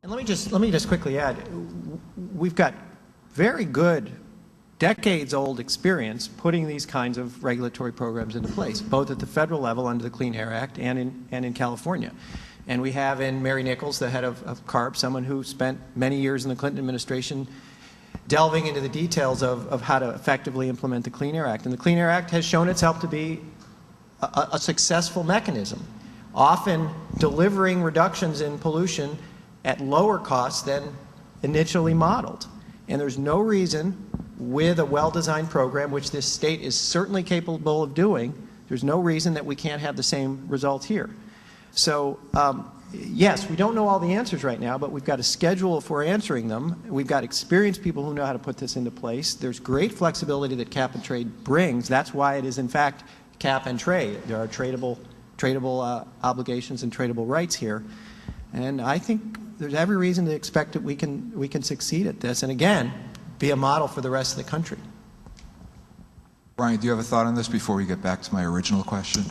And let me just quickly add, we've got very good decades-old experience putting these kinds of regulatory programs into place, both at the federal level under the Clean Air Act and in California. And we have in Mary Nichols, the head of CARB, someone who spent many years in the Clinton administration delving into the details of how to effectively implement the Clean Air Act. And the Clean Air Act has shown itself to be a successful mechanism, often delivering reductions in pollution at lower costs than initially modeled. And there's no reason, with a well-designed program, which this state is certainly capable of doing, there's no reason that we can't have the same result here. So, yes, we don't know all the answers right now, but we've got a schedule for answering them. We've got experienced people who know how to put this into place. There's great flexibility that cap and trade brings. That's why it is, in fact, cap and trade. There are tradable obligations and tradable rights here. And I think there's every reason to expect that we can succeed at this, and again, be a model for the rest of the country. Brian, do you have a thought on this before we get back to my original question?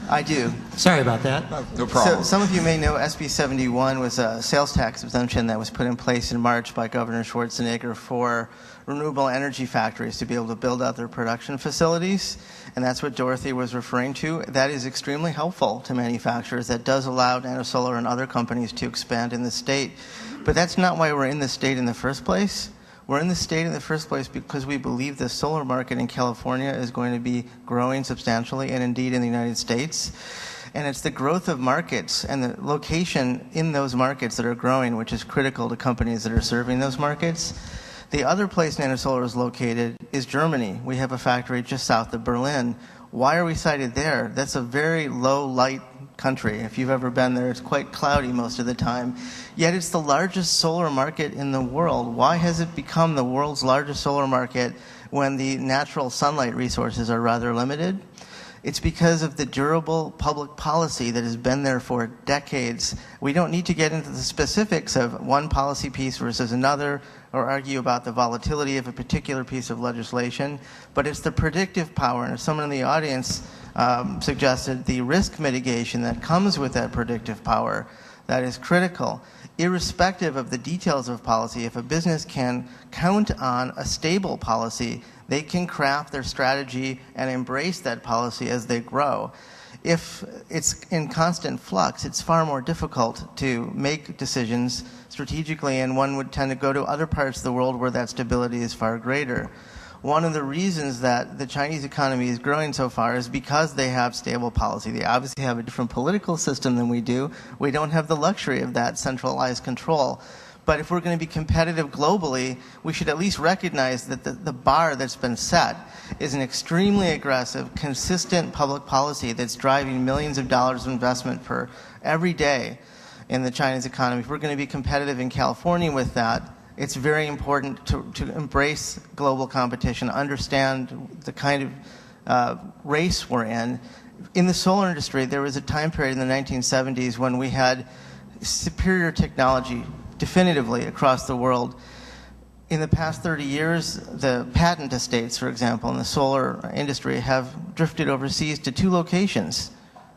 I do. Sorry about that. No problem. So some of you may know SB 71 was a sales tax exemption that was put in place in March by Governor Schwarzenegger for renewable energy factories to be able to build out their production facilities. And that's what Dorothy was referring to. That is extremely helpful to manufacturers. That does allow Nanosolar and other companies to expand in the state. But that's not why we're in the state in the first place. We're in the state in the first place because we believe the solar market in California is going to be growing substantially, and indeed in the United States. And it's the growth of markets and the location in those markets that are growing, which is critical to companies that are serving those markets. The other place Nanosolar is located is Germany. We have a factory just south of Berlin. Why are we sited there? That's a very low light country. If you've ever been there, it's quite cloudy most of the time. Yet it's the largest solar market in the world. Why has it become the world's largest solar market when the natural sunlight resources are rather limited? It's because of the durable public policy that has been there for decades. We don't need to get into the specifics of one policy piece versus another or argue about the volatility of a particular piece of legislation, but it's the predictive power. And if someone in the audience suggested the risk mitigation that comes with that predictive power, that is critical. Irrespective of the details of policy, if a business can count on a stable policy, they can craft their strategy and embrace that policy as they grow. If it's in constant flux, it's far more difficult to make decisions strategically, and one would tend to go to other parts of the world where that stability is far greater. One of the reasons that the Chinese economy is growing so far is because they have stable policy. They obviously have a different political system than we do. We don't have the luxury of that centralized control. But if we're going to be competitive globally, we should at least recognize that the bar that's been set is an extremely aggressive, consistent public policy that's driving millions of dollars of investment per every day in the Chinese economy. If we're going to be competitive in California with that, it's very important to embrace global competition, understand the kind of race we're in. In the solar industry, there was a time period in the 1970s when we had superior technology definitively across the world. In the past 30 years, the patent estates, for example, in the solar industry have drifted overseas to two locations,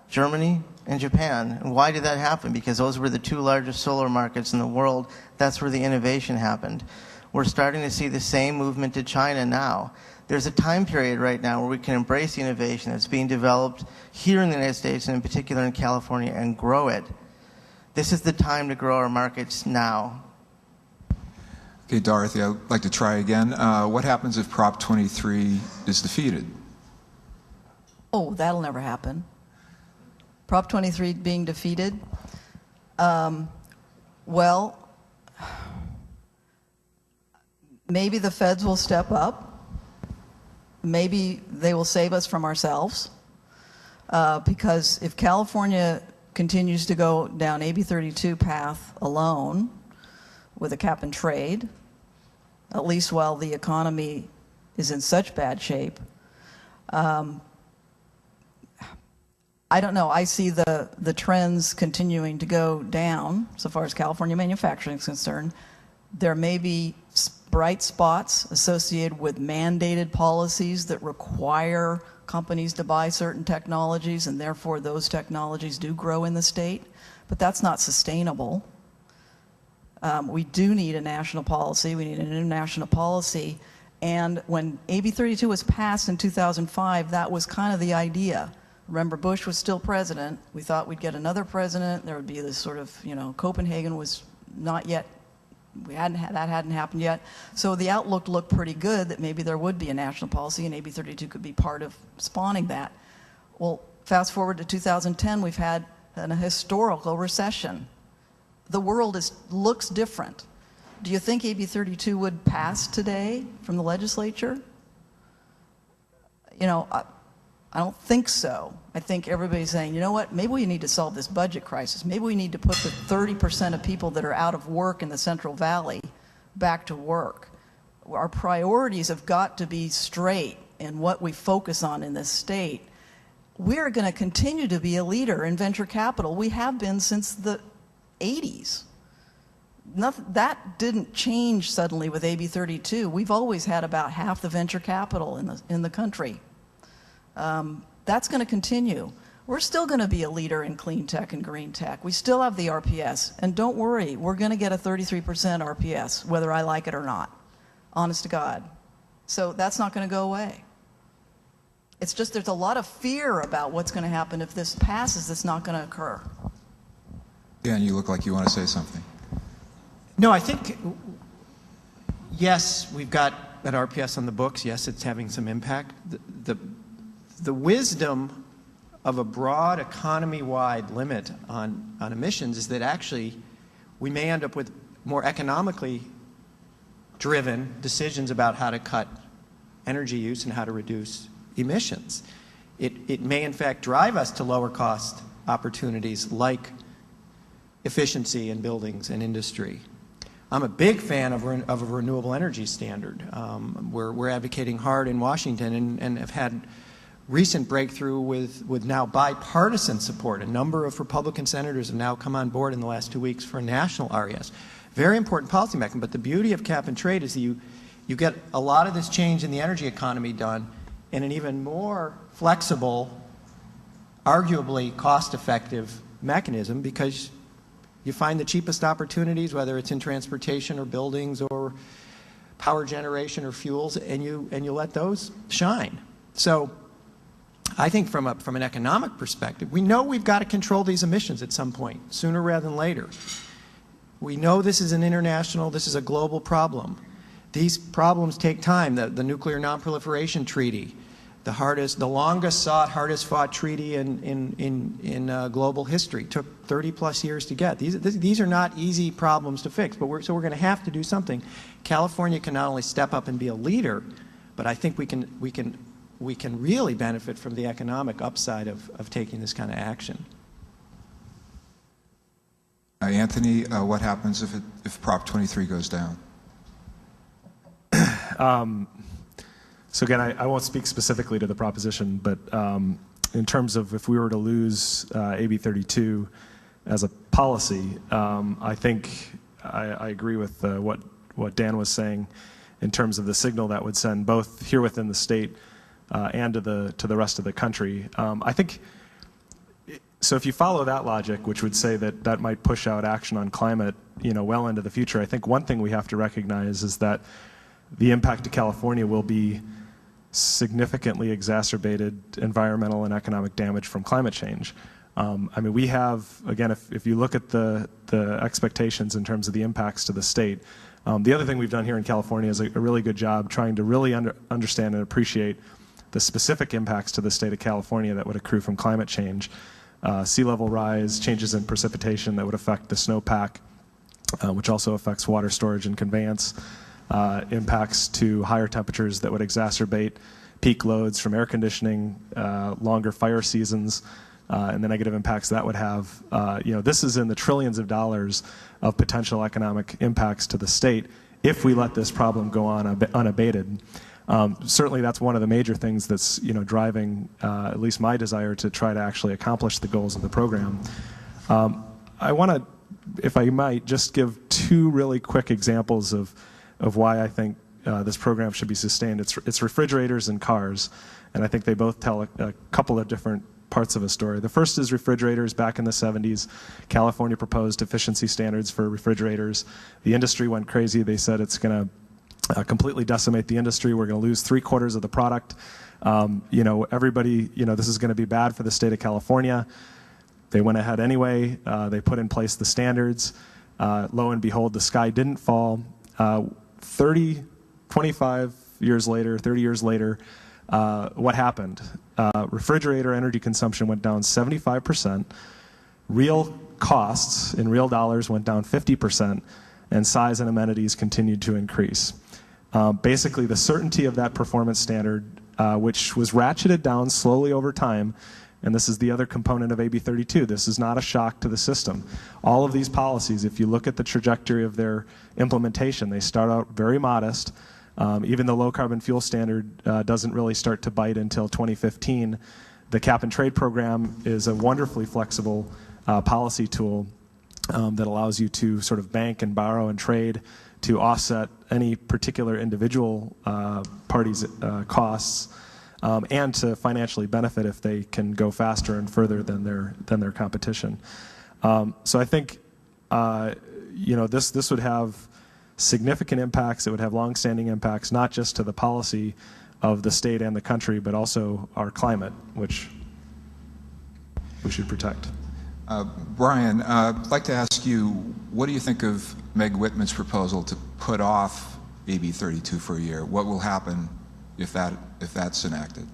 Germany and Japan. And why did that happen? Because those were the two largest solar markets in the world. That's where the innovation happened. We're starting to see the same movement to China now. There's a time period right now where we can embrace the innovation that's being developed here in the United States, and in particular in California, and grow it. This is the time to grow our markets now. Okay, Dorothy, I'd like to try again. What happens if Prop 23 is defeated? Oh, that'll never happen. Prop 23 being defeated? Well, maybe the feds will step up. Maybe they will save us from ourselves. Because if California continues to go down AB 32 path alone with a cap and trade, at least while the economy is in such bad shape, I don't know. I see the trends continuing to go down so far as California manufacturing is concerned. There may be bright spots associated with mandated policies that require companies to buy certain technologies, and therefore those technologies do grow in the state. But that's not sustainable. We do need a national policy. We need an international policy. And when AB 32 was passed in 2005, that was kind of the idea. Remember, Bush was still president. We thought we'd get another president. There would be this sort of, Copenhagen was not yet, that hadn't happened yet. So the outlook looked pretty good that maybe there would be a national policy and AB 32 could be part of spawning that. Well, fast forward to 2010, we've had a historical recession. The world looks different. Do you think AB 32 would pass today from the legislature? I don't think so. I think everybody's saying, you know what, maybe we need to solve this budget crisis. Maybe we need to put the 30% of people that are out of work in the Central Valley back to work. Our priorities have got to be straight in what we focus on in this state. We're going to continue to be a leader in venture capital. We have been since the 80s. That didn't change suddenly with AB 32. We've always had about half the venture capital in the country. That's going to continue. We're still going to be a leader in clean tech and green tech. We still have the RPS. And don't worry, we're going to get a 33% RPS, whether I like it or not. Honest to God. So that's not going to go away. It's just there's a lot of fear about what's going to happen if this passes. That's not going to occur. Dan, you look like you want to say something. No, I think, yes, we've got an RPS on the books. Yes, it's having some impact. The wisdom of a broad economy-wide limit on emissions is that actually we may end up with more economically driven decisions about how to cut energy use and how to reduce emissions. It may in fact drive us to lower cost opportunities like efficiency in buildings and industry. I'm a big fan of a renewable energy standard. We're advocating hard in Washington and have had recent breakthrough with now bipartisan support. A number of Republican senators have now come on board in the last 2 weeks for a national RES. Very important policy mechanism, but the beauty of cap and trade is that you get a lot of this change in the energy economy done in an even more flexible, arguably cost-effective mechanism because you find the cheapest opportunities, whether it's in transportation or buildings or power generation or fuels, and you let those shine. So I think from an economic perspective, we know we've got to control these emissions at some point, sooner rather than later. We know this is this is a global problem. These problems take time. The Nuclear Non-Proliferation Treaty, the longest sought, hardest fought treaty in global history, took 30+ years to get. These are not easy problems to fix, so we're going to have to do something. California can not only step up and be a leader, but I think we can really benefit from the economic upside of taking this kind of action. Anthony, what happens if Prop 23 goes down? So again, I won't speak specifically to the proposition, but in terms of if we were to lose AB 32 as a policy, I think I agree with what Dan was saying in terms of the signal that would send both here within the state and to the rest of the country. I think, so if you follow that logic, which would say that might push out action on climate, well into the future, I think one thing we have to recognize is that the impact to California will be significantly exacerbated environmental and economic damage from climate change. I mean, we have, again, if you look at the expectations in terms of the impacts to the state, the other thing we've done here in California is a really good job trying to really understand and appreciate the specific impacts to the state of California that would accrue from climate change. Sea level rise, changes in precipitation that would affect the snowpack, which also affects water storage and conveyance, impacts to higher temperatures that would exacerbate peak loads from air conditioning, longer fire seasons, and the negative impacts that would have. This is in the trillions of dollars of potential economic impacts to the state if we let this problem go on unabated. Certainly that's one of the major things that's driving at least my desire to try to actually accomplish the goals of the program. I want to, if I might, just give two really quick examples of why I think this program should be sustained. It's refrigerators and cars, and I think they both tell a couple of different parts of a story. The first is refrigerators. Back in the 70s, California proposed efficiency standards for refrigerators. The industry went crazy. They said it's going to completely decimate the industry. We're going to lose 3/4 of the product. Everybody, this is going to be bad for the state of California. They went ahead anyway. They put in place the standards. Lo and behold, the sky didn't fall. 25 years later, 30 years later, what happened? Refrigerator energy consumption went down 75%. Real costs in real dollars went down 50%, and size and amenities continued to increase. Basically, the certainty of that performance standard, which was ratcheted down slowly over time, and this is the other component of AB 32. This is not a shock to the system. All of these policies, if you look at the trajectory of their implementation, they start out very modest. Even the low carbon fuel standard doesn't really start to bite until 2015. The cap and trade program is a wonderfully flexible policy tool that allows you to sort of bank and borrow and trade to offset any particular individual party's costs. And to financially benefit if they can go faster and further than their competition. So I think this would have significant impacts. It would have long-standing impacts, not just to the policy of the state and the country, but also our climate, which we should protect. Brian, I'd like to ask you, what do you think of Meg Whitman's proposal to put off AB 32 for a year? What will happen if that's enacted?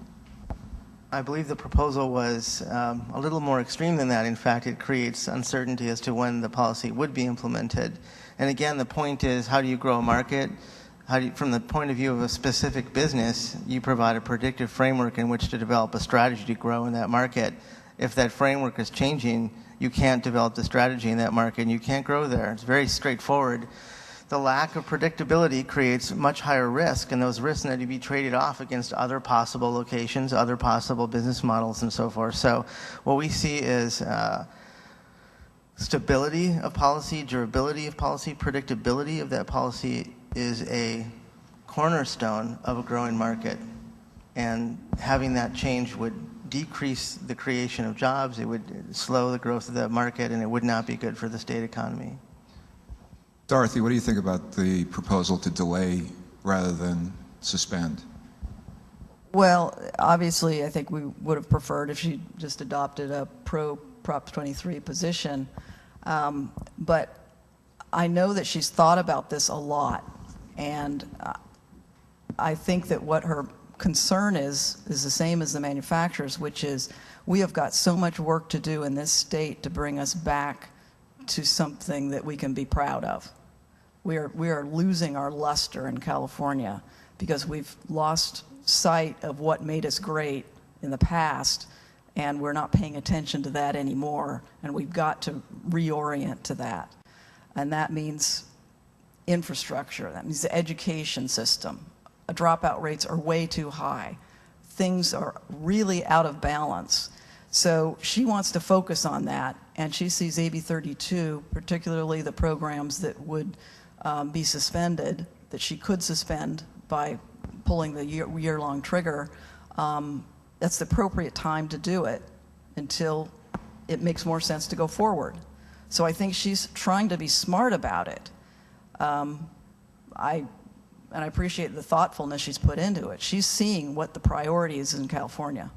I believe the proposal was a little more extreme than that. In fact, it creates uncertainty as to when the policy would be implemented. And again, the point is, how do you grow a market? From the point of view of a specific business, you provide a predictive framework in which to develop a strategy to grow in that market. If that framework is changing, you can't develop the strategy in that market and you can't grow there. It's very straightforward. The lack of predictability creates much higher risk, and those risks need to be traded off against other possible locations, other possible business models, and so forth. So what we see is stability of policy, durability of policy, predictability of that policy is a cornerstone of a growing market. And having that change would decrease the creation of jobs, it would slow the growth of that market, and it would not be good for the state economy. Dorothy, what do you think about the proposal to delay rather than suspend? Well, obviously, I think we would have preferred if she just adopted a pro-Prop 23 position. But I know that she's thought about this a lot. And I think that what her concern is the same as the manufacturers, which is we have got so much work to do in this state to bring us back to something that we can be proud of. We are losing our luster in California because we've lost sight of what made us great in the past, and we're not paying attention to that anymore, and we've got to reorient to that. And that means infrastructure, that means the education system. Dropout rates are way too high. Things are really out of balance. So she wants to focus on that, and she sees AB 32, particularly the programs that would be suspended, that she could suspend by pulling the year-long trigger. That's the appropriate time to do it until it makes more sense to go forward. So I think she's trying to be smart about it. I appreciate the thoughtfulness she's put into it. She's seeing what the priority is in California.